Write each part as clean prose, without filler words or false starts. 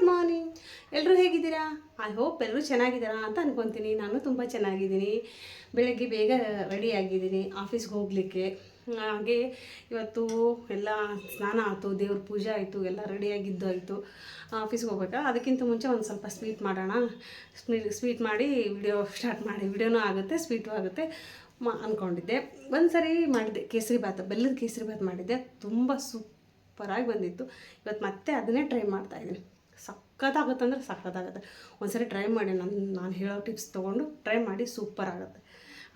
Good morning. ಎಲ್ಲರೂ ಹೇಗಿದ್ದೀರಾ? I hope ಎಲ್ಲರೂ ಚೆನ್ನಾಗಿದ್ದೀರಾ ಅಂತ ಅಂದ್ಕೊತೀನಿ. ನಾನು ತುಂಬ ಚೆನ್ನಾಗಿದ್ದೀನಿ. ಬೆಳಗ್ಗೆ ಬೇಗ ರೆಡಿಯಾಗಿದ್ದೀನಿ ಆಫೀಸ್ಗೆ ಹೋಗಲಿಕ್ಕೆ. ಹಾಗೆ ಇವತ್ತು ಎಲ್ಲ ಸ್ನಾನ ಆಯಿತು, ದೇವ್ರ ಪೂಜೆ ಆಯಿತು, ಎಲ್ಲ ರೆಡಿಯಾಗಿದ್ದು ಆಯಿತು. ಆಫೀಸ್ಗೆ ಹೋಗ್ಬೇಕಾ, ಅದಕ್ಕಿಂತ ಮುಂಚೆ ಒಂದು ಸ್ವಲ್ಪ ಸ್ವೀಟ್ ಮಾಡೋಣ. ಸ್ವೀಟ್ ಮಾಡಿ ವಿಡಿಯೋ ಸ್ಟಾರ್ಟ್ ಮಾಡಿ, ವಿಡಿಯೋನೂ ಆಗುತ್ತೆ, ಸ್ವೀಟು ಆಗುತ್ತೆ ಅಂದ್ಕೊಂಡಿದ್ದೆ. ಒಂದು ಸರಿ ಮಾಡಿದ್ದೆ ಕೇಸರಿ ಭಾತ್, ಬೆಲ್ಲದ ಕೇಸರಿ ಭಾತ್ ಮಾಡಿದ್ದೆ. ತುಂಬ ಸೂಪರಾಗಿ ಬಂದಿತ್ತು. ಇವತ್ತು ಮತ್ತೆ ಅದನ್ನೇ ಟ್ರೈ ಮಾಡ್ತಾಯಿದ್ದೀನಿ. ಸಖತ್ತಾಗುತ್ತೆ ಅಂದರೆ ಸಖತ್ತಾಗುತ್ತೆ. ಒಂದ್ಸರಿ ಟ್ರೈ ಮಾಡಿ, ನಾನು ಹೇಳೋ ಟಿಪ್ಸ್ ತೊಗೊಂಡು ಟ್ರೈ ಮಾಡಿ, ಸೂಪರ್ ಆಗುತ್ತೆ.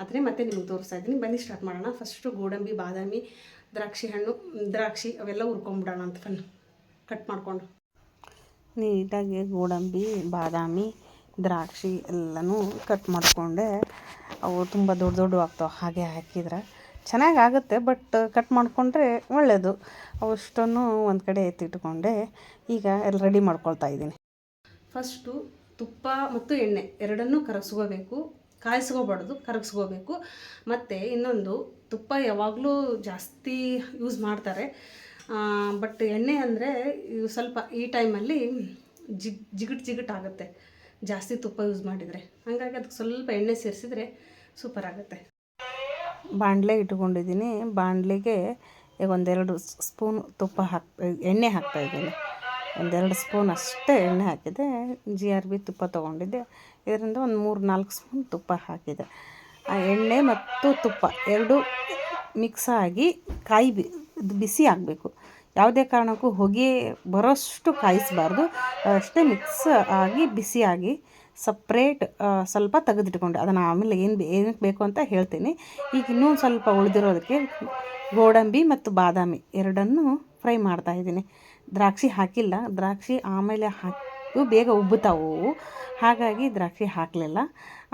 ಅದನ್ನೇ ಮತ್ತೆ ನಿಮಗೆ ತೋರಿಸ್ತಾ ಇದ್ದೀನಿ. ಬನ್ನಿ ಸ್ಟಾರ್ಟ್ ಮಾಡೋಣ. ಫಸ್ಟು ಗೋಡಂಬಿ, ಬಾದಾಮಿ, ದ್ರಾಕ್ಷಿ ಹಣ್ಣು, ದ್ರಾಕ್ಷಿ ಅವೆಲ್ಲ ಹುರ್ಕೊಂಬಿಡೋಣ ಅಂತ ಕಟ್ ಮಾಡಿಕೊಂಡು. ನೀಟಾಗಿ ಗೋಡಂಬಿ, ಬಾದಾಮಿ, ದ್ರಾಕ್ಷಿ ಎಲ್ಲನೂ ಕಟ್ ಮಾಡಿಕೊಂಡೆ. ಅವು ತುಂಬ ದೊಡ್ಡ ದೊಡ್ಡ ಆಗ್ತಾವೆ. ಹಾಗೆ ಹಾಕಿದ್ರೆ ಚೆನ್ನಾಗಾಗುತ್ತೆ, ಬಟ್ ಕಟ್ ಮಾಡಿಕೊಂಡ್ರೆ ಒಳ್ಳೆಯದು. ಅವಷ್ಟನ್ನು ಒಂದು ಕಡೆ ಎತ್ತಿಟ್ಕೊಂಡೆ. ಈಗ ಎಲ್ಲ ರೆಡಿ ಮಾಡ್ಕೊಳ್ತಾ ಇದ್ದೀನಿ. ಫಸ್ಟು ತುಪ್ಪ ಮತ್ತು ಎಣ್ಣೆ ಎರಡನ್ನೂ ಕರಗಿಸ್ಕೋಬೇಕು. ಕಾಯಿಸ್ಕೋಬಾರ್ದು, ಕರಗಿಸ್ಕೋಬೇಕು. ಮತ್ತು ಇನ್ನೊಂದು, ತುಪ್ಪ ಯಾವಾಗಲೂ ಜಾಸ್ತಿ ಯೂಸ್ ಮಾಡ್ತಾರೆ, ಬಟ್ ಎಣ್ಣೆ ಅಂದರೆ ಸ್ವಲ್ಪ ಈ ಟೈಮಲ್ಲಿ ಜಿಗಟ್ ಆಗುತ್ತೆ ಜಾಸ್ತಿ ತುಪ್ಪ ಯೂಸ್ ಮಾಡಿದರೆ. ಹಾಗಾಗಿ ಅದಕ್ಕೆ ಸ್ವಲ್ಪ ಎಣ್ಣೆ ಸೇರಿಸಿದ್ರೆ ಸೂಪರ್ ಆಗುತ್ತೆ. ಬಾಣಲೆ ಇಟ್ಕೊಂಡಿದ್ದೀನಿ. ಬಾಣಲೆಗೆ ಈಗ ಒಂದೆರಡು ಸ್ಪೂನ್ ಎಣ್ಣೆ ಹಾಕ್ತಾಯಿದ್ದೀನಿ. ಒಂದೆರಡು ಸ್ಪೂನ್ ಅಷ್ಟೇ ಎಣ್ಣೆ ಹಾಕಿದೆ. GRB ತುಪ್ಪ ತೊಗೊಂಡಿದ್ದೆ. ಇದರಿಂದ ಒಂದು 3-4 ಸ್ಪೂನ್ ತುಪ್ಪ ಹಾಕಿದೆ. ಆ ಎಣ್ಣೆ ಮತ್ತು ತುಪ್ಪ ಎರಡೂ ಮಿಕ್ಸಾಗಿ ಬಿಸಿ ಆಗಬೇಕು. ಯಾವುದೇ ಕಾರಣಕ್ಕೂ ಹೊಗೆ ಬರೋಷ್ಟು ಕಾಯಿಸಬಾರ್ದು, ಅಷ್ಟೇ ಮಿಕ್ಸ್ ಆಗಿ ಬಿಸಿಯಾಗಿ ಸಪ್ರೇಟ್ ಸ್ವಲ್ಪ ತೆಗೆದಿಟ್ಕೊಂಡೆ. ಅದನ್ನು ಆಮೇಲೆ ಏನಕ್ಕೆ ಬೇಕು ಅಂತ ಹೇಳ್ತೀನಿ. ಈಗ ಇನ್ನೂ ಸ್ವಲ್ಪ ಉಳಿದಿರೋದಕ್ಕೆ ಗೋಡಂಬಿ ಮತ್ತು ಬಾದಾಮಿ ಎರಡನ್ನೂ ಫ್ರೈ ಮಾಡ್ತಾಯಿದ್ದೀನಿ. ದ್ರಾಕ್ಷಿ ಹಾಕಿಲ್ಲ, ದ್ರಾಕ್ಷಿ ಆಮೇಲೆ ಹಾಕಿ ಬೇಗ ಉಬ್ಬುತ್ತಾವು, ಹಾಗಾಗಿ ದ್ರಾಕ್ಷಿ ಹಾಕಲಿಲ್ಲ.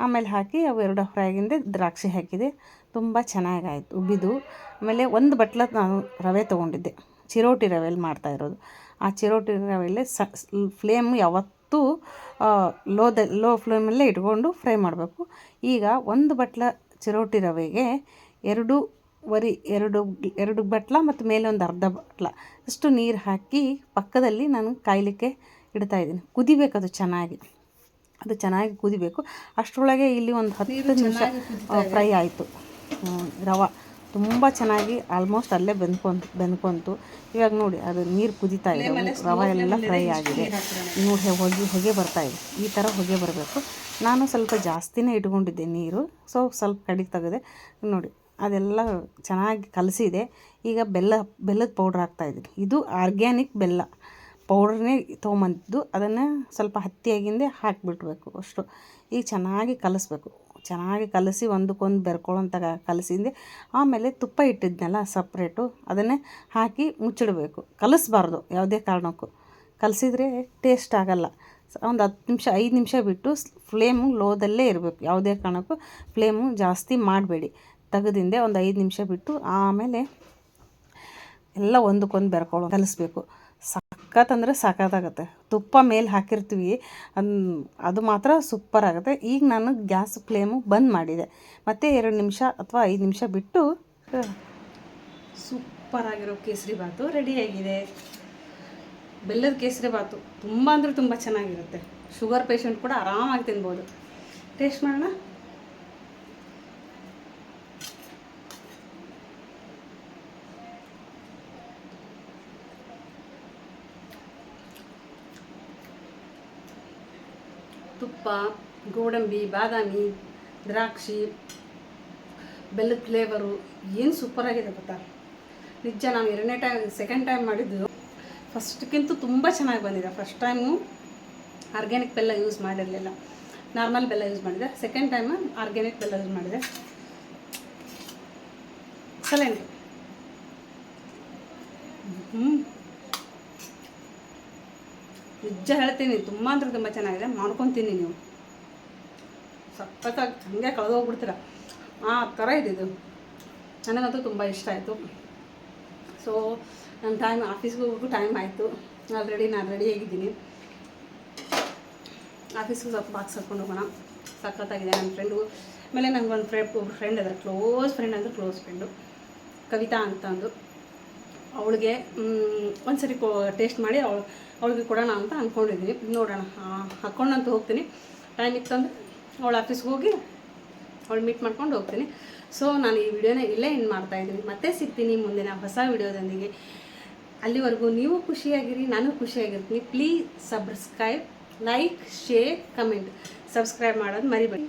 ಆಮೇಲೆ ಹಾಕಿ ಅವು ಎರಡು ಫ್ರೈ ಆಗಿಂದೆ ದ್ರಾಕ್ಷಿ ಹಾಕಿದೆ. ತುಂಬ ಚೆನ್ನಾಗಾಯಿತು ಉಬ್ಬಿದ್ದು. ಆಮೇಲೆ ಒಂದು ಬಟ್ಲ ನಾನು ರವೆ ತೊಗೊಂಡಿದ್ದೆ, ಚಿರೋಟಿ ರವೆಯಲ್ಲಿ ಮಾಡ್ತಾಯಿರೋದು. ಆ ಚಿರೋಟಿ ರವೆಯಲ್ಲೇ ಫ್ಲೇಮ್ ಯಾವತ್ತೂ ಲೋ ಫ್ಲೇಮಲ್ಲೇ ಇಟ್ಕೊಂಡು ಫ್ರೈ ಮಾಡಬೇಕು. ಈಗ ಒಂದು ಬಟ್ಲ ಚಿರೋಟಿ ರವೆಗೆ ಎರಡು ಬಟ್ಲ ಮತ್ತು ಮೇಲೆ ಒಂದು ಅರ್ಧ ಬಟ್ಲ ಅಷ್ಟು ನೀರು ಹಾಕಿ ಪಕ್ಕದಲ್ಲಿ ನಾನು ಕಾಯಲಿಕ್ಕೆ ಇಡ್ತಾಯಿದ್ದೀನಿ. ಕುದಿಬೇಕು, ಅದು ಚೆನ್ನಾಗಿ ಕುದಿಬೇಕು. ಅಷ್ಟರೊಳಗೆ ಇಲ್ಲಿ ಒಂದು 10 ನಿಮಿಷ ಫ್ರೈ ಆಯಿತು. ರವೆ ತುಂಬ ಚೆನ್ನಾಗಿ ಆಲ್ಮೋಸ್ಟ್ ಅಲ್ಲೇ ಬೆಂದ್ಕೊಂತು. ಇವಾಗ ನೋಡಿ, ಅದು ನೀರು ಕುದೀತಾ ಇದೆ, ರವೆ ಎಲ್ಲ ಫ್ರೈ ಆಗಿದೆ. ನೋಡಿ ಹೊಗೆ ಬರ್ತಾಯಿದೆ. ಈ ಥರ ಹೊಗೆ ಬರಬೇಕು. ನಾನು ಸ್ವಲ್ಪ ಜಾಸ್ತಿನೇ ಇಟ್ಕೊಂಡಿದ್ದೆ ನೀರು, ಸ್ವಲ್ಪ ಕಡೆಗೆ ತೆಗೆದೆ. ನೋಡಿ ಅದೆಲ್ಲ ಚೆನ್ನಾಗಿ ಕಲಸಿದೆ. ಈಗ ಬೆಲ್ಲದ ಪೌಡ್ರ್ ಹಾಕ್ತಾಯಿದ್ದೀನಿ. ಇದು ಆರ್ಗ್ಯಾನಿಕ್ ಬೆಲ್ಲ ಪೌಡ್ರನ್ನೇ ತೊಗೊಂಬಂದಿದ್ದು. ಅದನ್ನು ಸ್ವಲ್ಪ ಹತ್ತಿಯಾಗಿಂದೆ ಹಾಕಿಬಿಡ್ಬೇಕು ಅಷ್ಟು. ಈಗ ಚೆನ್ನಾಗಿ ಕಲಿಸ್ಬೇಕು. ಚೆನ್ನಾಗಿ ಕಲಸಿ ಒಂದಕ್ಕೊಂದು ಬೆರ್ಕೊಳ್ಳೋಂಥ ಕಲಸಿಂದೆ ಆಮೇಲೆ ತುಪ್ಪ ಇಟ್ಟಿದ್ನಲ್ಲ ಸಪ್ರೇಟು, ಅದನ್ನೇ ಹಾಕಿ ಮುಚ್ಚಿಡಬೇಕು. ಕಲಿಸ್ಬಾರ್ದು ಯಾವುದೇ ಕಾರಣಕ್ಕೂ. ಕಲಸಿದ್ರೆ ಟೇಸ್ಟ್ ಆಗೋಲ್ಲ. ಒಂದು 5 ನಿಮಿಷ ಬಿಟ್ಟು ಫ್ಲೇಮು ಲೋದಲ್ಲೇ ಇರಬೇಕು. ಯಾವುದೇ ಕಾರಣಕ್ಕೂ ಫ್ಲೇಮು ಜಾಸ್ತಿ ಮಾಡಬೇಡಿ. ತೆಗೆದಿಂದೆ ಒಂದು 5 ನಿಮಿಷ ಬಿಟ್ಟು ಆಮೇಲೆ ಎಲ್ಲ ಒಂದಕ್ಕೊಂದು ಕಲಿಸ್ಬೇಕು. ಸಖತ್ತಂದರೆ ಸಖತ್ತಾಗುತ್ತೆ. ತುಪ್ಪ ಮೇಲೆ ಹಾಕಿರ್ತೀವಿ, ಅದು ಮಾತ್ರ ಸೂಪರ್ ಆಗುತ್ತೆ. ಈಗ ನಾನು ಗ್ಯಾಸ್ ಫ್ಲೇಮು ಬಂದ್ ಮಾಡಿದೆ. ಮತ್ತೆ 2 ನಿಮಿಷ ಅಥವಾ 5 ನಿಮಿಷ ಬಿಟ್ಟು ಸೂಪರಾಗಿರೋ ಕೇಸರಿ ಭಾತು ರೆಡಿಯಾಗಿದೆ. ಬೆಲ್ಲದ ಕೇಸರಿ ಭಾತು ತುಂಬ ಅಂದರೆ ತುಂಬ ಚೆನ್ನಾಗಿರುತ್ತೆ. ಶುಗರ್ ಪೇಷಂಟ್ ಕೂಡ ಆರಾಮಾಗಿ ತಿನ್ಬೋದು. ಟೇಸ್ಟ್ ಮಾಡೋಣ. ತುಪ್ಪ, ಗೋಡಂಬಿ, ಬಾದಾಮಿ, ದ್ರಾಕ್ಷಿ, ಬೆಲ್ಲದ ಫ್ಲೇವರು ಏನು ಸೂಪರಾಗಿದೆ ಗೊತ್ತಾ. ನಿಜ, ನಾನು ಸೆಕೆಂಡ್ ಟೈಮ್ ಮಾಡಿದ್ದು. ಫಸ್ಟ್ಗಿಂತೂ ತುಂಬ ಚೆನ್ನಾಗಿ ಬಂದಿದೆ. ಫಸ್ಟ್ ಟೈಮು ಆರ್ಗ್ಯಾನಿಕ್ ಬೆಲ್ಲ ಯೂಸ್ ಮಾಡಿರಲಿಲ್ಲ, ನಾರ್ಮಲ್ ಬೆಲ್ಲ ಯೂಸ್ ಮಾಡಿದೆ. ಸೆಕೆಂಡ್ ಟೈಮು ಆರ್ಗ್ಯಾನಿಕ್ ಬೆಲ್ಲ ಯೂಸ್ ಮಾಡಿದೆ. ಎಕ್ಸಲೆಂಟ್. ನಿಜ ಹೇಳ್ತೀನಿ, ತುಂಬ ಅಂದರೆ ತುಂಬ ಚೆನ್ನಾಗಿದೆ. ಮಾಡ್ಕೊತೀನಿ, ನೀವು ಸಖತ್ತಾಗಿ ಹಂಗೆ ಕಳೆದೋಗ್ಬಿಡ್ತೀರ ಆ ಥರ ಇದು. ನನಗಂತೂ ತುಂಬ ಇಷ್ಟ ಆಯಿತು. ಸೊ ನನ್ನ ಆಫೀಸ್ಗೆ ಹೋಗೋಕ್ಕೂ ಟೈಮ್ ಆಯಿತು. ನಾನು ರೆಡಿಯಾಗಿದ್ದೀನಿ. ಆಫೀಸ್ಗೆ ಸ್ವಲ್ಪ ಬಾಕ್ಸ್ ಹಾಕ್ಕೊಂಡು ಹೋಗೋಣ. ಸಖತ್ತಾಗಿದೆ. ನನ್ನ ಫ್ರೆಂಡು ಆಮೇಲೆ ನನಗೊಂದು ಫ್ರೆಂಡ್ ಇದ್ದಾರೆ, ಕ್ಲೋಸ್ ಫ್ರೆಂಡು ಕವಿತಾ ಅಂತಂದು. ಅವಳಿಗೆ ಒಂದು ಸರಿ ಟೇಸ್ಟ್ ಮಾಡಿ ಅವಳಿಗೆ ಕೊಡೋಣ ಅಂತ ಅಂದ್ಕೊಂಡಿದ್ದೀನಿ. ನೋಡೋಣ, ಹಾಕ್ಕೊಂಡಂತೂ ಹೋಗ್ತೀನಿ. ಟೈಮ್ ಇತ್ತು ಅಂದರೆ ಅವಳ ಆಫೀಸ್ಗೆ ಹೋಗಿ ಅವಳು ಮೀಟ್ ಮಾಡ್ಕೊಂಡು ಹೋಗ್ತೀನಿ. ಸೊ ನಾನು ಈ ವಿಡಿಯೋನ ಇಲ್ಲೇ ಎಂಡ್ ಮಾಡ್ತಾಯಿದ್ದೀನಿ. ಮತ್ತೆ ಸಿಗ್ತೀನಿ ಮುಂದಿನ ಹೊಸ ವಿಡಿಯೋದೊಂದಿಗೆ. ಅಲ್ಲಿವರೆಗೂ ನೀವು ಖುಷಿಯಾಗಿರಿ, ನಾನು ಖುಷಿಯಾಗಿರ್ತೀನಿ. Please subscribe, like, share, comment. Subscribe ಮಾಡೋದು ಮರಿಬೇಡಿ.